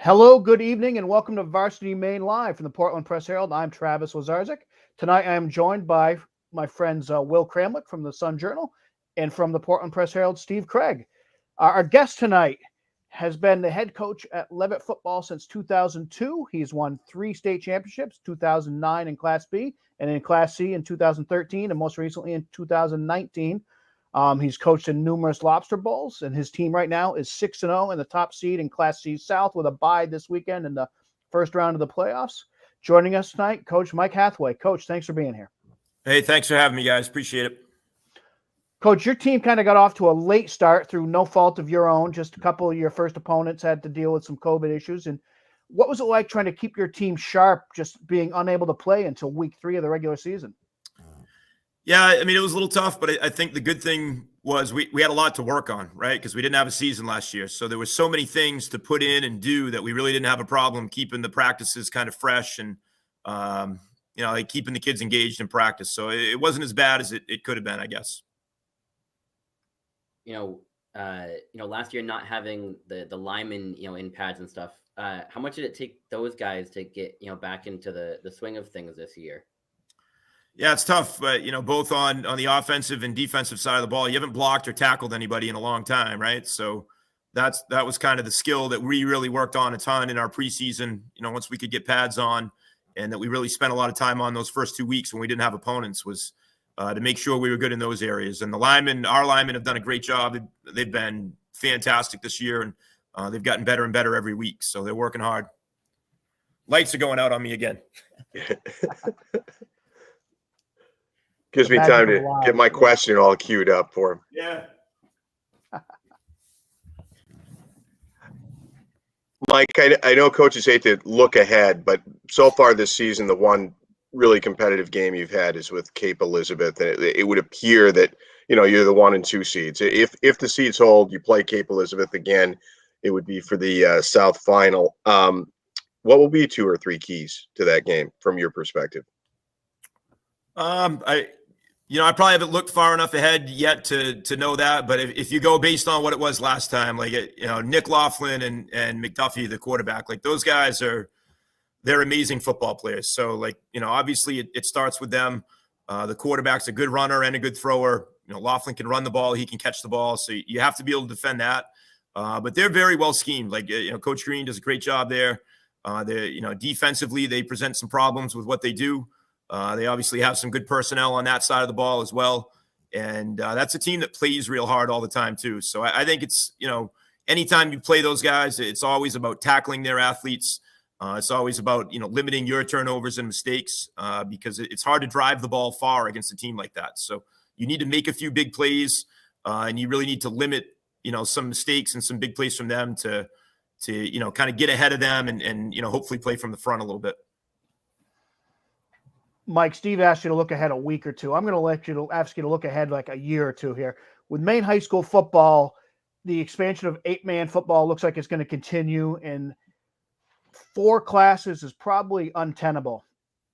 Hello, good evening, and welcome to Varsity Maine Live from the Portland Press Herald. I'm Travis Lazarzik. Tonight I am joined by my friends Will Kramlich from the Sun Journal and from the Portland Press Herald, Steve Craig. Our guest tonight has been the head coach at Leavitt football since 2002. He's won 3 state championships, 2009 in Class B and in Class C in 2013, and most recently in 2019. He's coached in numerous Lobster Bowls, and his team right now is 6-0 in the top seed in Class C South with a bye this weekend in the first round of the playoffs. Joining us tonight, Coach Mike Hathaway. Coach, thanks for being here. Hey, thanks for having me, guys. Appreciate it. Coach, your team kind of got off to a late start through no fault of your own. Just a couple of your first opponents had to deal with some COVID issues. And what was it like trying to keep your team sharp, just being unable to play until week 3 of the regular season? Yeah, I mean, it was a little tough, but I think the good thing was we had a lot to work on, right? Because we didn't have a season last year. So there were so many things to put in and do that we really didn't have a problem keeping the practices kind of fresh and, like keeping the kids engaged in practice. So it wasn't as bad as it could have been, I guess. Last year not having the linemen, in pads and stuff, how much did it take those guys to get, back into the swing of things this year? Yeah, it's tough, but both on the offensive and defensive side of the ball, you haven't blocked or tackled anybody in a long time, right? So that was kind of the skill that we really worked on a ton in our preseason. Once we could get pads on, and that we really spent a lot of time on those first 2 weeks when we didn't have opponents was to make sure we were good in those areas. And our linemen have done a great job. They've been fantastic this year, and they've gotten better and better every week. So they're working hard. Lights are going out on me again. Gives me time to get my question all queued up for him. Yeah. Mike, I know coaches hate to look ahead, but so far this season, the one really competitive game you've had is with Cape Elizabeth. And it would appear that, you're the 1 and 2 seeds. If the seeds hold, you play Cape Elizabeth again, it would be for the South final. What will be 2 or 3 keys to that game from your perspective? I probably haven't looked far enough ahead yet to know that. But if you go based on what it was last time, like, Nick Laughlin and McDuffie, the quarterback, like those guys they're amazing football players. So obviously it starts with them. The quarterback's a good runner and a good thrower. Laughlin can run the ball. He can catch the ball. So you have to be able to defend that. But they're very well schemed. Like, Coach Green does a great job there. Defensively, they present some problems with what they do. They obviously have some good personnel on that side of the ball as well. And that's a team that plays real hard all the time too. So I think it's, anytime you play those guys, it's always about tackling their athletes. It's always about, limiting your turnovers and mistakes because it's hard to drive the ball far against a team like that. So you need to make a few big plays and you really need to limit, some mistakes and some big plays from them to kind of get ahead of them and hopefully play from the front a little bit. Mike, Steve asked you to look ahead a week or two. I'm going to ask you to look ahead like a year or two here. With Maine high school football, the expansion of 8-man football looks like it's going to continue, and 4 classes is probably untenable.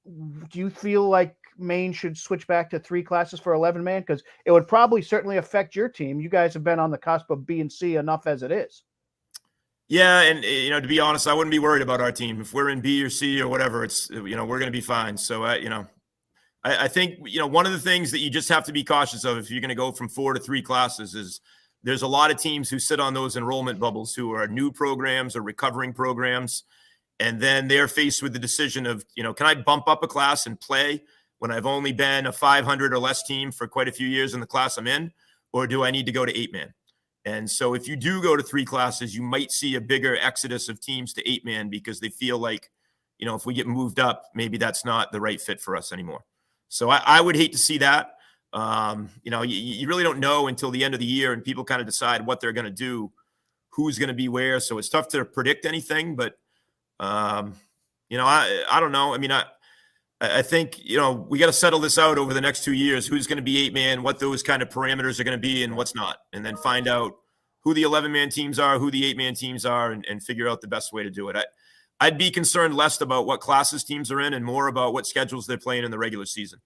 Do you feel like Maine should switch back to 3 classes for 11-man? Because it would probably certainly affect your team. You guys have been on the cusp of B and C enough as it is. Yeah, and to be honest, I wouldn't be worried about our team. If we're in B or C or whatever, it's we're going to be fine. So I think one of the things that you just have to be cautious of if you're going to go from 4 to 3 classes is there's a lot of teams who sit on those enrollment bubbles who are new programs or recovering programs, and then they're faced with the decision of can I bump up a class and play when I've only been a 500 or less team for quite a few years in the class I'm in, or do I need to go to 8-man? And so if you do go to 3 classes, you might see a bigger exodus of teams to 8-man because they feel like, if we get moved up, maybe that's not the right fit for us anymore. So I would hate to see that. You really don't know until the end of the year and people kind of decide what they're going to do, who's going to be where. So it's tough to predict anything, but, I don't know. I mean, I think, we got to settle this out over the next 2 years, who's going to be 8-man, what those kind of parameters are going to be and what's not, and then find out who the 11-man teams are, who the 8-man teams are, and figure out the best way to do it. I'd be concerned less about what classes teams are in and more about what schedules they're playing in the regular season.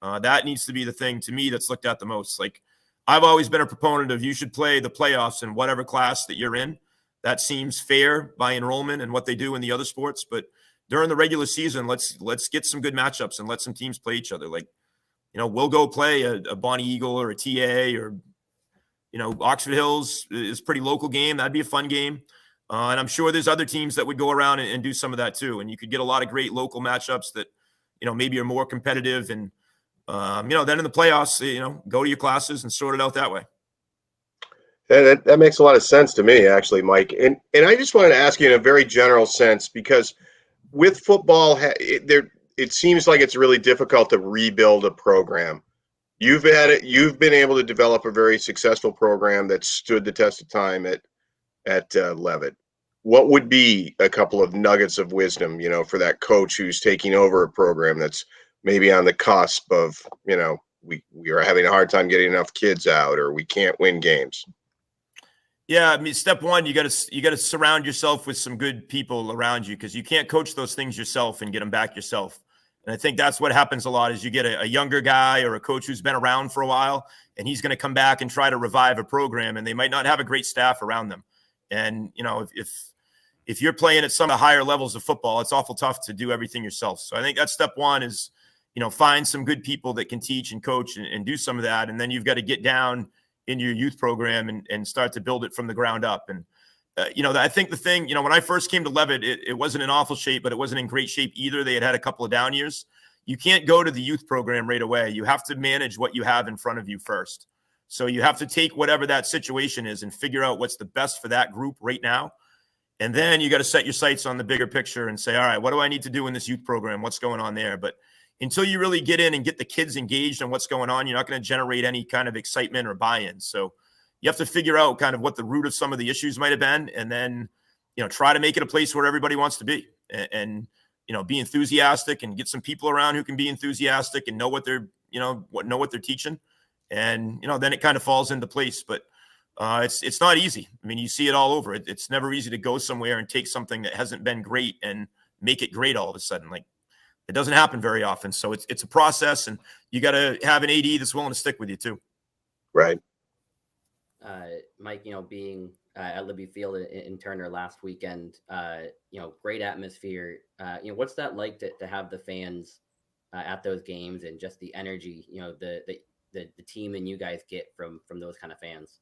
That needs to be the thing to me that's looked at the most. Like, I've always been a proponent of you should play the playoffs in whatever class that you're in. that seems fair by enrollment and what they do in the other sports. But during the regular season, let's get some good matchups and let some teams play each other. Like, we'll go play a Bonnie Eagle or a TA or, Oxford Hills is a pretty local game. That'd be a fun game. And I'm sure there's other teams that would go around and do some of that too. And you could get a lot of great local matchups that, maybe are more competitive. And, then in the playoffs, go to your classes and sort it out that way. Yeah, that makes a lot of sense to me, actually, Mike. And I just wanted to ask you in a very general sense, because with football, it seems like it's really difficult to rebuild a program. You've been able to develop a very successful program that stood the test of time at Leavitt. What would be a couple of nuggets of wisdom, for that coach who's taking over a program that's maybe on the cusp of, we are having a hard time getting enough kids out, or we can't win games? Yeah, I mean, step one, you got to surround yourself with some good people around you, because you can't coach those things yourself and get them back yourself. And I think that's what happens a lot is you get a younger guy or a coach who's been around for a while, and he's going to come back and try to revive a program, and they might not have a great staff around them. And, if you're playing at some of the higher levels of football, it's awful tough to do everything yourself. So I think that's step one is, find some good people that can teach and coach and do some of that. And then you've got to get down in your youth program and start to build it from the ground up. And, I think the thing, when I first came to Leavitt, it wasn't in awful shape, but it wasn't in great shape either. They had a couple of down years. You can't go to the youth program right away. You have to manage what you have in front of you first. So you have to take whatever that situation is and figure out what's the best for that group right now. And then you got to set your sights on the bigger picture and say, all right, what do I need to do in this youth program? What's going on there? But until you really get in and get the kids engaged on what's going on, you're not going to generate any kind of excitement or buy-in. So you have to figure out kind of what the root of some of the issues might have been, and then, try to make it a place where everybody wants to be and be enthusiastic and get some people around who can be enthusiastic and know what they're, know what they're teaching. And, then it kind of falls into place, but it's not easy. I mean, you see it all over. It's never easy to go somewhere and take something that hasn't been great and make it great all of a sudden. Like, it doesn't happen very often. So it's a process, and you got to have an AD that's willing to stick with you too. Right. Mike, being at Libby Field in Turner last weekend, great atmosphere. What's that like to have the fans at those games and just the energy, the team and you guys get from those kind of fans?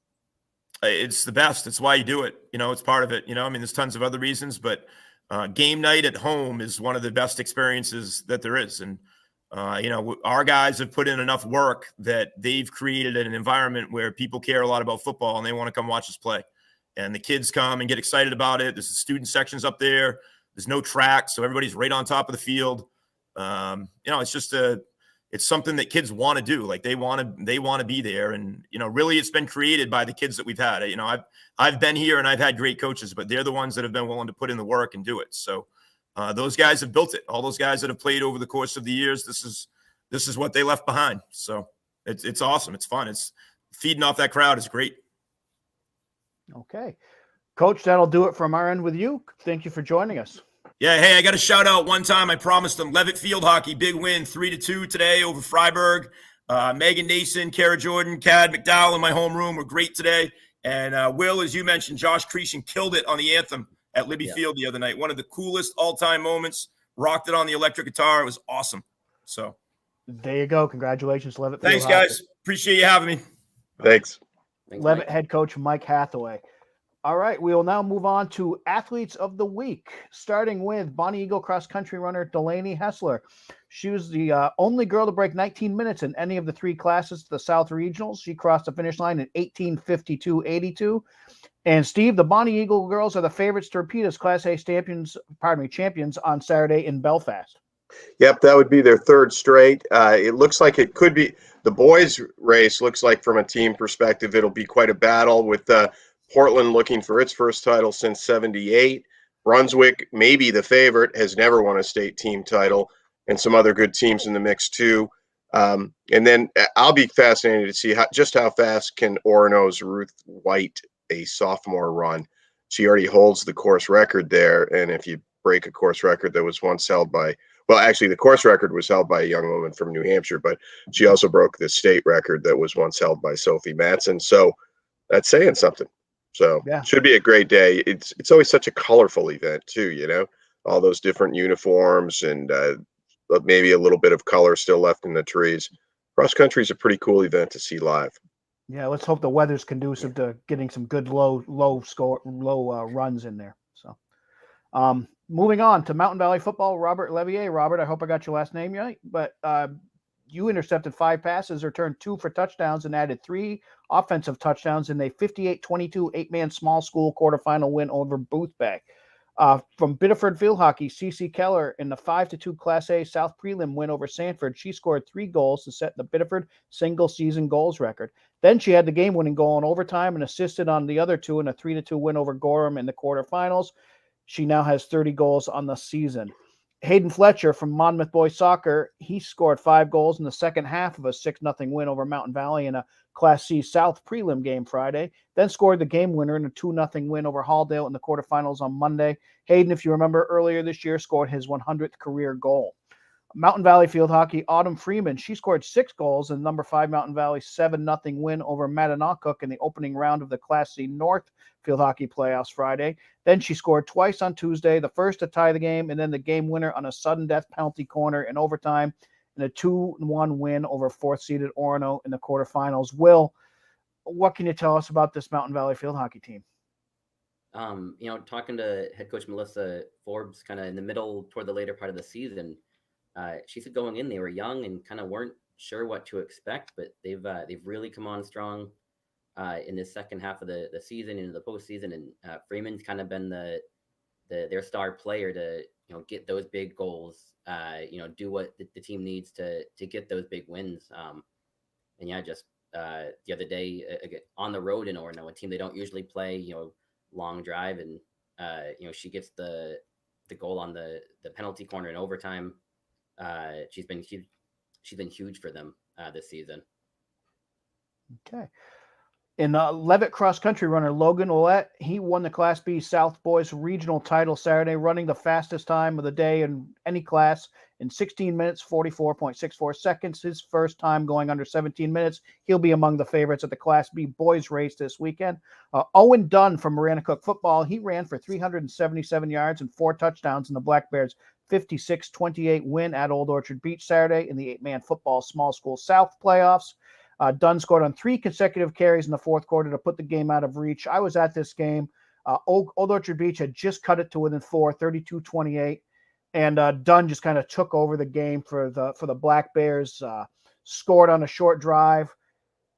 It's the best. It's why you do it. It's part of it. I mean, there's tons of other reasons, but game night at home is one of the best experiences that there is. And, our guys have put in enough work that they've created an environment where people care a lot about football and they want to come watch us play. And the kids come and get excited about it. There's the student sections up there. There's no track, so everybody's right on top of the field. It's just it's something that kids want to do. Like, they want to be there. And, really it's been created by the kids that we've had. I've been here and I've had great coaches, but they're the ones that have been willing to put in the work and do it. So those guys have built it. All those guys that have played over the course of the years, this is what they left behind. So it's awesome. It's fun. It's feeding off that crowd is great. Okay. Coach, that'll do it from our end with you. Thank you for joining us. Yeah, hey, I got to shout out one time. I promised them Leavitt Field Hockey, big win, 3-2 today over Freiburg. Megan Nason, Kara Jordan, Cad McDowell in my homeroom were great today. And Will, as you mentioned, Josh Creashan killed it on the anthem at Libby Field the other night. One of the coolest all-time moments. Rocked it on the electric guitar. It was awesome. So there you go. Congratulations, Leavitt. Thanks, guys. Appreciate you having me. Thanks. Leavitt head coach Mike Hathaway. All right, we will now move on to Athletes of the Week, starting with Bonnie Eagle cross-country runner Delaney Hessler. She was the only girl to break 19 minutes in any of the three classes to the South Regionals. She crossed the finish line in 18:52.82. And Steve, the Bonnie Eagle girls are the favorites to repeat as Class A champions on Saturday in Belfast. Yep, that would be their third straight. It looks like it could be the boys' race. Looks like from a team perspective, it'll be quite a battle with Portland looking for its first title since '78. Brunswick, maybe the favorite, has never won a state team title, and some other good teams in the mix too. And then I'll be fascinated to see how fast can Orono's Ruth White, a sophomore, run. She already holds the course record there, and if you break a course record that was once held by, well, actually the course record was held by a young woman from New Hampshire, but she also broke the state record that was once held by Sophie Matson. So that's saying something. So Yeah. should be a great day. It's always such a colorful event too, you know, all those different uniforms and maybe a little bit of color still left in the trees. Cross country is a pretty cool event to see live. Yeah, let's hope the weather's conducive to getting some good low runs in there. So, moving on to Mountain Valley football, Robert Levier. Robert, I hope I got your last name right, but you intercepted 5 passes, returned 2 for touchdowns, and added 3 offensive touchdowns in a 58-22 8-man small school quarterfinal win over Booth Bay. From Biddeford Field Hockey, CC Keller in the 5-2 Class A South Prelim win over Sanford. She scored 3 goals to set the Biddeford single-season goals record. Then she had the game-winning goal in overtime and assisted on the other 2 in a 3-2 win over Gorham in the quarterfinals. She now has 30 goals on the season. Hayden Fletcher from Monmouth Boys Soccer, he scored 5 goals in the second half of a 6-0 win over Mountain Valley in a Class C South prelim game Friday, then scored the game winner in a 2-0 win over Halldale in the quarterfinals on Monday. Hayden, if you remember earlier this year, scored his 100th career goal. Mountain Valley Field Hockey, Autumn Freeman, she scored 6 goals in number 5 Mountain Valley 7-0 win over Mattanacook in the opening round of the Class C North Field Hockey playoffs Friday. Then she scored twice on Tuesday, the first to tie the game, and then the game winner on a sudden death penalty corner in overtime in a 2-1 win over 4th-seeded Orono in the quarterfinals. Will, what can you tell us about this Mountain Valley Field Hockey team? Talking to head coach Melissa Forbes kind of in the middle toward the later part of the season, she said going in, they were young and kind of weren't sure what to expect, but they've really come on strong in the second half of the season into the postseason, and Freeman's kind of been their star player to get those big goals, do what the team needs to get those big wins. Just the other day on the road in Orono, a team they don't usually play, long drive, and she gets the goal on the penalty corner in overtime. She's been huge for them this season. Okay. In Leavitt cross-country runner Logan Ouellette, he won the Class B South Boys regional title Saturday, running the fastest time of the day in any class in 16 minutes, 44.64 seconds. His first time going under 17 minutes. He'll be among the favorites at the Class B boys race this weekend. Owen Dunn from Maranacook football, he ran for 377 yards and 4 touchdowns in the Black Bears' 56-28 win at Old Orchard Beach Saturday in the 8-man football small school South playoffs. Dunn scored on 3 consecutive carries in the fourth quarter to put the game out of reach. I was at this game. Old Orchard Beach had just cut it to within 4, 32-28, and Dunn just kind of took over the game for the Black Bears. Scored on a short drive,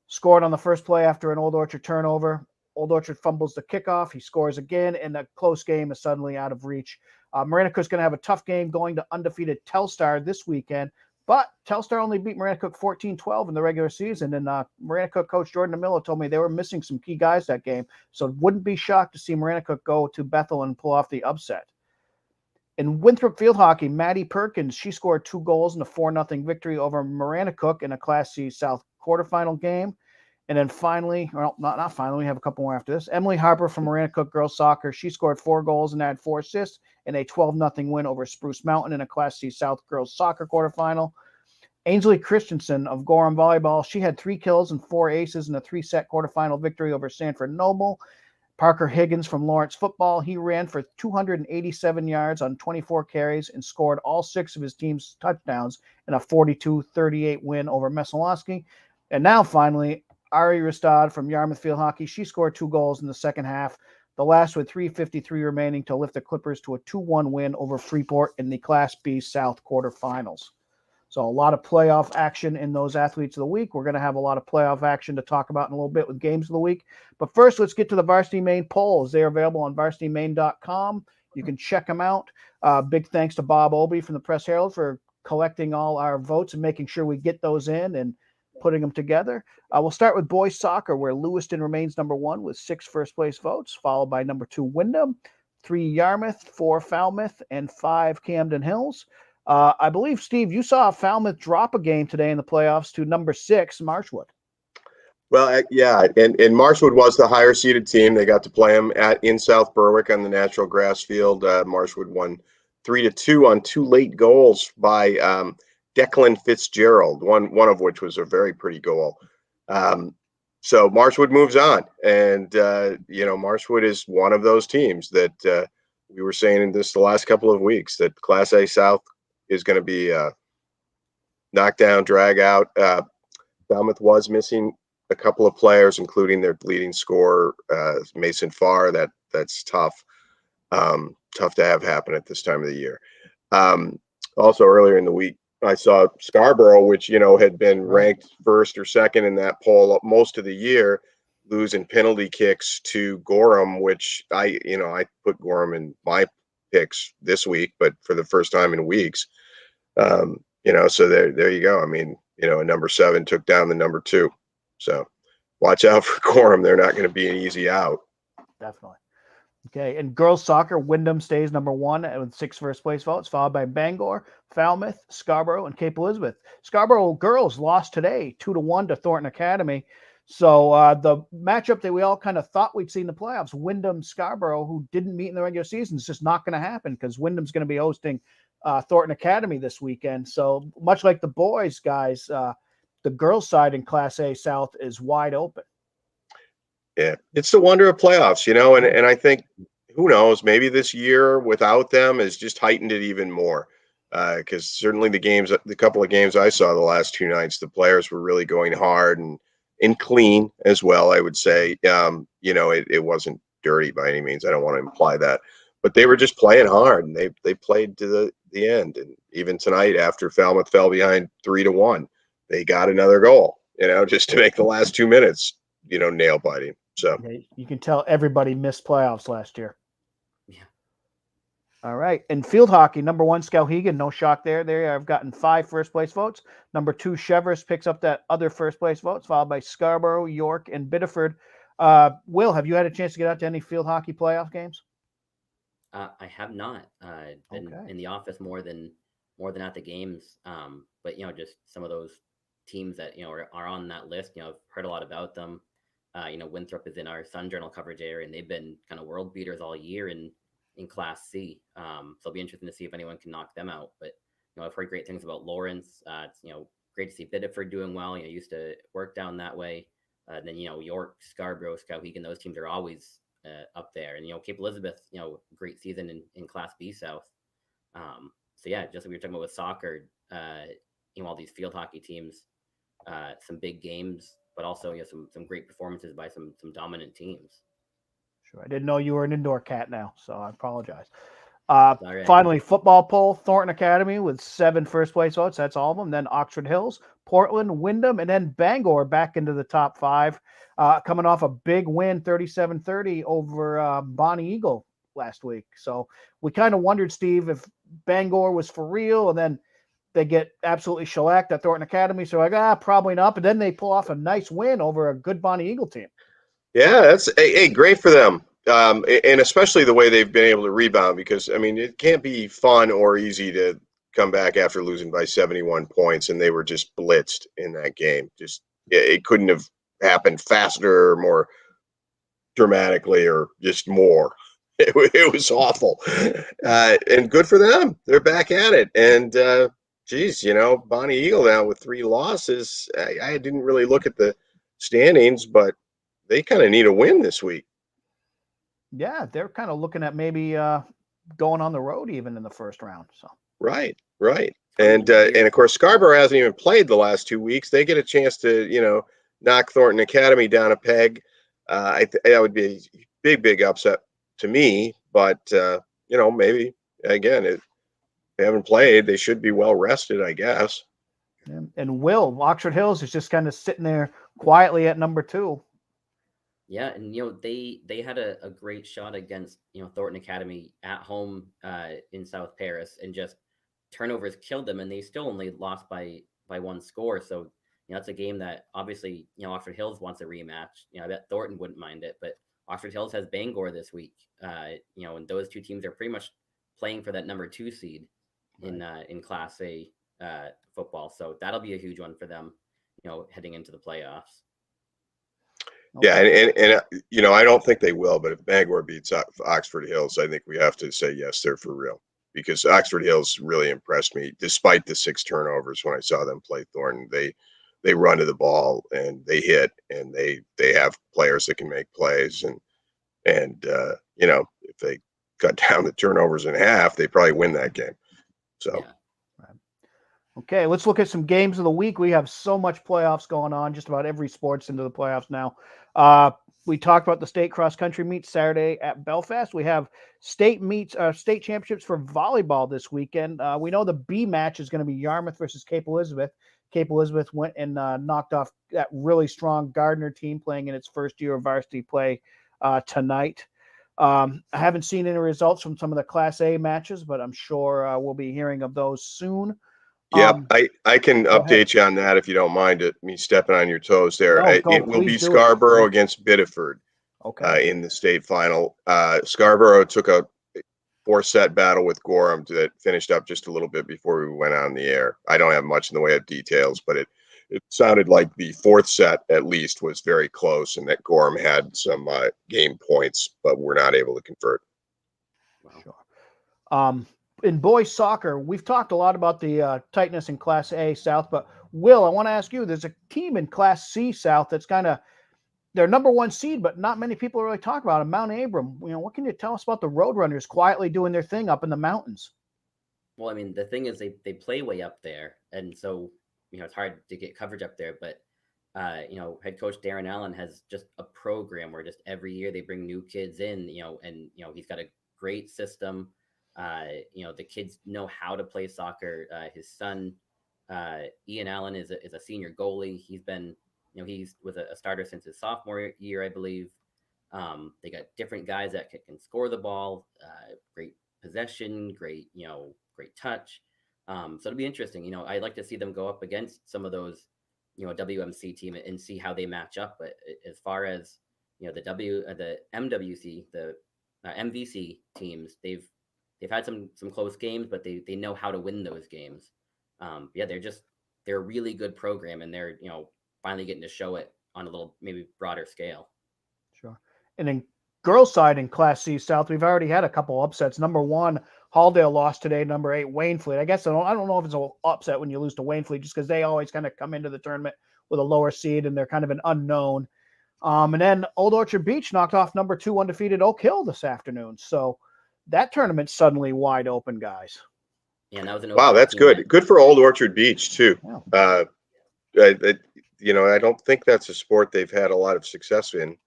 scored on the first play after an Old Orchard turnover. Old Orchard fumbles the kickoff. He scores again, and the close game is suddenly out of reach. Maranacook's going to have a tough game going to undefeated Telstar this weekend. But Telstar only beat Maranacook 14-12 in the regular season, and Maranacook coach Jordan DeMillo told me they were missing some key guys that game, so wouldn't be shocked to see Maranacook go to Bethel and pull off the upset. In Winthrop Field Hockey, Maddie Perkins, she scored 2 goals in a 4-0 victory over Maranacook in a Class C South quarterfinal game. And then finally, well, not finally, we have a couple more after this. Emily Harper from Maranacook Girls Soccer, she scored 4 goals and had 4 assists in a 12-0 win over Spruce Mountain in a Class C South Girls Soccer quarterfinal. Ainsley Christensen of Gorham Volleyball, she had 3 kills and 4 aces in a 3-set quarterfinal victory over Sanford Noble. Parker Higgins from Lawrence Football, he ran for 287 yards on 24 carries and scored all 6 of his team's touchdowns in a 42-38 win over Messalowski. And now finally, Ari Ristad from Yarmouth Field Hockey, she scored 2 goals in the second half, the last with 3:53 remaining to lift the Clippers to a 2-1 win over Freeport in the Class B South quarterfinals. So a lot of playoff action in those athletes of the week. We're going to have a lot of playoff action to talk about in a little bit with games of the week. But first, let's get to the Varsity Maine polls. They're available on varsitymaine.com. You can check them out. Big thanks to Bob Obey from the Press Herald for collecting all our votes and making sure we get those in and putting them together. We'll start with boys soccer, where Lewiston remains number 1 with 6 first-place votes, followed by number 2 Wyndham, 3 Yarmouth, 4 Falmouth, and 5 Camden Hills. I believe, Steve, you saw Falmouth drop a game today in the playoffs to number 6 Marshwood. Well, yeah, and Marshwood was the higher seeded team. They got to play them in South Berwick on the natural grass field. Marshwood won 3-2 on 2 late goals by Declan Fitzgerald, one of which was a very pretty goal. So Marshwood moves on, and Marshwood is one of those teams that we were saying in the last couple of weeks that Class A South is going to be knockdown, drag out. Falmouth was missing a couple of players, including their leading scorer, Mason Farr. That's tough. Tough to have happen at this time of the year. Also, earlier in the week, I saw Scarborough, which had been ranked first or second in that poll most of the year, losing penalty kicks to Gorham, which I put Gorham in my picks this week, but for the first time in weeks. So there you go. I mean, a number 7 took down the number 2. So watch out for Gorham. They're not going to be an easy out. Definitely. Okay, and girls soccer, Wyndham stays number 1 with 6 first-place votes, followed by Bangor, Falmouth, Scarborough, and Cape Elizabeth. Scarborough girls lost today 2-1 to Thornton Academy. So the matchup that we all kind of thought we'd see in the playoffs, Wyndham-Scarborough, who didn't meet in the regular season, is just not going to happen because Wyndham's going to be hosting Thornton Academy this weekend. So much like the boys, guys, the girls' side in Class A South is wide open. Yeah, it's the wonder of playoffs, and I think, who knows, maybe this year without them has just heightened it even more. Because certainly the couple of games I saw the last 2 nights, the players were really going hard and clean as well, I would say. It wasn't dirty by any means. I don't want to imply that. But they were just playing hard, and they played to the end. And even tonight, after Falmouth fell behind 3-1, they got another goal, just to make the last 2 minutes, nail biting. So you can tell everybody missed playoffs last year. Yeah. All right. And field hockey, number 1, Skowhegan, no shock there. They have gotten 5 first-place votes. Number 2, Cheverus picks up that other first-place votes, followed by Scarborough, York, and Biddeford. Will, have you had a chance to get out to any field hockey playoff games? I have not. Been in the office more than at the games. But just some of those teams that are on that list. I've heard a lot about them. Winthrop is in our Sun Journal coverage area, and they've been kind of world beaters all year in Class C. So it'll be interesting to see if anyone can knock them out. But I've heard great things about Lawrence. It's great to see Biddeford doing well. I used to work down that way. Then York, Scarborough, Skowhegan, those teams are always up there. And Cape Elizabeth, great season in Class B South. So yeah, just like we were talking about with soccer, all these field hockey teams, some big games, but also some great performances by some dominant teams. Sure, I didn't know you were an indoor cat now, so I apologize. Right. Finally, football poll, Thornton Academy with 7 first-place votes. That's all of them. Then Oxford Hills, Portland, Wyndham, and then Bangor back into the top 5, coming off a big win, 37-30 over Bonnie Eagle last week. So we kind of wondered, Steve, if Bangor was for real, and then they get absolutely shellacked at Thornton Academy. So probably not. But then they pull off a nice win over a good Bonnie Eagle team. Yeah, that's great for them. And especially the way they've been able to rebound, because, it can't be fun or easy to come back after losing by 71 points, and they were just blitzed in that game. It couldn't have happened faster or more dramatically or just more. It was awful. And good for them. They're back at it. And, Bonnie Eagle now with 3 losses. I didn't really look at the standings, but they kind of need a win this week. Yeah, they're kind of looking at maybe going on the road even in the first round. So right. And of course, Scarborough hasn't even played the last 2 weeks. They get a chance to knock Thornton Academy down a peg. That would be a big upset to me. But maybe again, if they haven't played, they should be well rested, I guess. And Will, Oxford Hills is just kind of sitting there quietly at number 2. Yeah, and they had a great shot against Thornton Academy at home in South Paris, and just turnovers killed them, and they still only lost by 1 score. So that's a game that obviously Oxford Hills wants a rematch. I bet Thornton wouldn't mind it, but Oxford Hills has Bangor this week. And those 2 teams are pretty much playing for that number 2 seed in Class A football. So that'll be a huge one for them, heading into the playoffs. Yeah, and I don't think they will, but if Bangor beats Oxford Hills, I think we have to say yes, they're for real, because Oxford Hills really impressed me despite the 6 turnovers when I saw them play Thornton. they run to the ball and they hit, and they have players that can make plays, and if they cut down the turnovers in half, they probably win that game. So. Yeah. Okay, let's look at some games of the week. We have so much playoffs going on, just about every sport's into the playoffs now. We talked about the state cross country meets Saturday at Belfast. We have state championships for volleyball this weekend. We know the B match is going to be Yarmouth versus Cape Elizabeth. Cape Elizabeth went and knocked off that really strong Gardner team playing in its first year of varsity play tonight. I haven't seen any results from some of the Class A matches, but I'm sure we'll be hearing of those soon. Yeah, I can update ahead. you on that if you don't mind me stepping on your toes there. No, It will be please do. Scarborough against Biddeford in the state final. Scarborough took a 4-set battle with Gorham that finished up just a little bit before we went on the air. I don't have much in the way of details, but it sounded like the 4th set at least was very close, and that Gorham had some game points, but were not able to convert. Sure. In boys soccer, we've talked a lot about the tightness in Class A South, but Will, I want to ask you, there's a team in Class C South that's kind of their number 1 seed, but not many people really talk about them, Mount Abram. What can you tell us about the Roadrunners quietly doing their thing up in the mountains? Well, I mean, the thing is they play way up there, and so, it's hard to get coverage up there, but, head coach Darren Allen has just a program where just every year they bring new kids in, and, he's got a great system. The kids know how to play soccer. His son, Ian Allen, is a senior goalie. He's been, he was a starter since his sophomore year, I believe. They got different guys that can score the ball, great possession, great touch. So it'll be interesting. I'd like to see them go up against some of those, WMC team and see how they match up. But as far as, the MWC, the MVC teams, they've had some close games, but they know how to win those games. They're a really good program, and they're finally getting to show it on a little maybe broader scale. Sure. And in girls' side in Class C South, we've already had a couple upsets. Number 1, Halldale lost today. Number 8, Waynfleet. I guess I don't know if it's an upset when you lose to Waynfleet, just because they always kind of come into the tournament with a lower seed and they're kind of an unknown. And then Old Orchard Beach knocked off number 2 undefeated Oak Hill this afternoon. So that tournament's suddenly wide open, guys. Yeah, and that was wow, that's good. Good for Old Orchard Beach too. Yeah. I don't think that's a sport they've had a lot of success in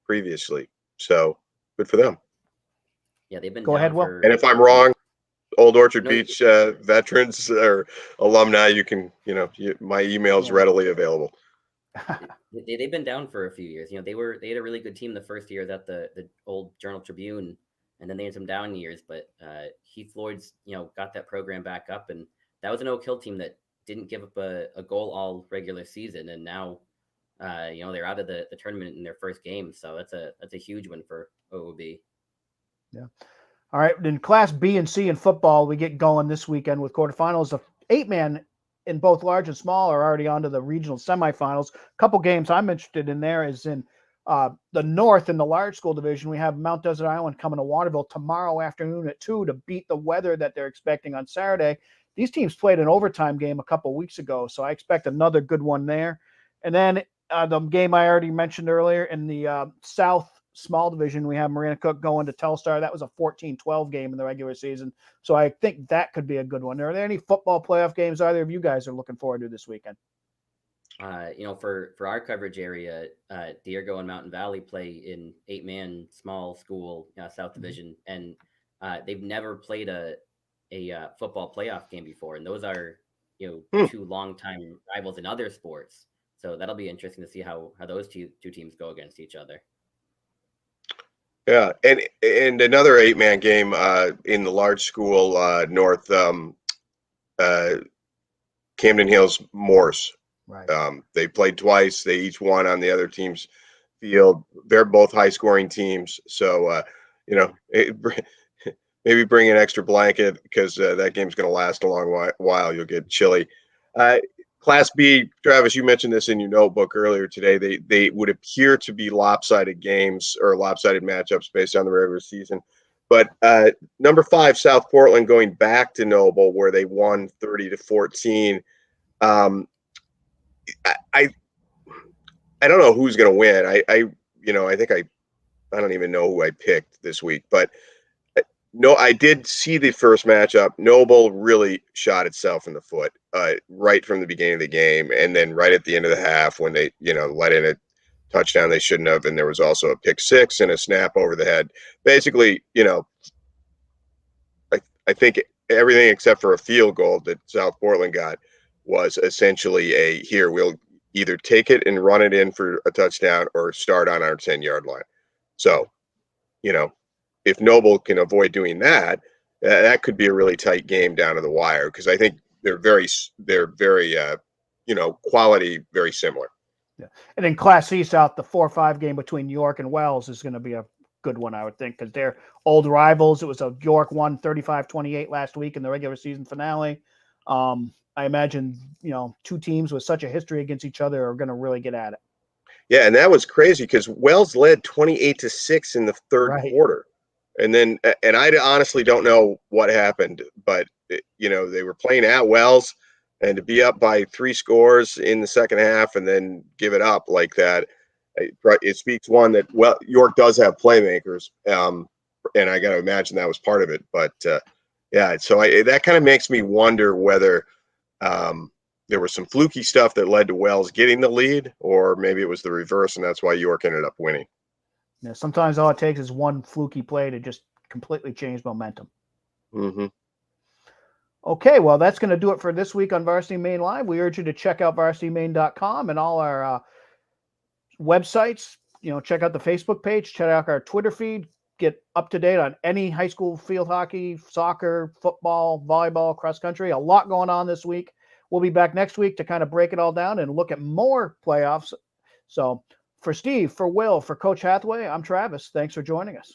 previously. So good for them. Yeah, they've been. Go ahead, Will. And if I'm wrong, Old Orchard Beach veterans or alumni, you can, my email's readily available. They've been down for a few years. They had a really good team the first year at the old Journal Tribune, and then they had some down years. But Heath Lloyd's got that program back up, and that was an Oak Hill team that didn't give up a goal all regular season, and now they're out of the tournament in their first game. So that's a huge one for OOB. Yeah. All right. In Class B and C in football, we get going this weekend with quarterfinals. The 8-man in both large and small are already on to the regional semifinals. A couple games I'm interested in there is in the North in the large school division. We have Mount Desert Island coming to Waterville tomorrow afternoon at 2 to beat the weather that they're expecting on Saturday. These teams played an overtime game a couple weeks ago, so I expect another good one there. And then the game I already mentioned earlier in the South small division, we have Marina Cook going to Telstar. That was a 14-12 game in the regular season. So I think that could be a good one. Are there any football playoff games either of you guys are looking forward to this weekend? For our coverage area, Diego and Mountain Valley play in 8-man small school South Division, and they've never played a football playoff game before. And those are, 2 longtime rivals in other sports. So that'll be interesting to see how those two teams go against each other. Yeah, and another 8-man game in the large school north, Camden Hills Morse. Right. They played twice. They each won on the other team's field. They're both high-scoring teams, so maybe bring an extra blanket because that game's going to last a long while. You'll get chilly. Class B, Travis, you mentioned this in your notebook earlier today. They would appear to be lopsided games or lopsided matchups based on the regular season. But number 5, South Portland, going back to Noble, where they won 30-14. I don't know who's going to win. I think I don't even know who I picked this week, but no, I did see the first matchup. Noble really shot itself in the foot right from the beginning of the game, and then right at the end of the half when they let in a touchdown they shouldn't have, and there was also a pick six and a snap over the head. Basically, I think everything except for a field goal that South Portland got was essentially here we'll either take it and run it in for a touchdown or start on our 10-yard line. So, if Noble can avoid doing that, that could be a really tight game down to the wire, because I think they're very quality very similar. Yeah. And in Class C South, the 4-5 game between York and Wells is going to be a good one, I would think, because they're old rivals. It was a York won 35-28 last week in the regular season finale. I imagine, two teams with such a history against each other are going to really get at it. Yeah, and that was crazy because Wells led 28-6 in the third quarter. And then, and I honestly don't know what happened, but, they were playing at Wells, and to be up by 3 scores in the second half and then give it up like that, it speaks that York does have playmakers. And I got to imagine that was part of it. But yeah, so that kind of makes me wonder whether there was some fluky stuff that led to Wells getting the lead, or maybe it was the reverse, and that's why York ended up winning. Yeah, sometimes all it takes is one fluky play to just completely change momentum. Mm-hmm. Okay, well, that's going to do it for this week on Varsity Maine Live. We urge you to check out varsitymaine.com and all our websites. Check out the Facebook page, check out our Twitter feed, get up to date on any high school field hockey, soccer, football, volleyball, cross country. A lot going on this week. We'll be back next week to kind of break it all down and look at more playoffs. So for Steve, for Will, for Coach Hathaway, I'm Travis. Thanks for joining us.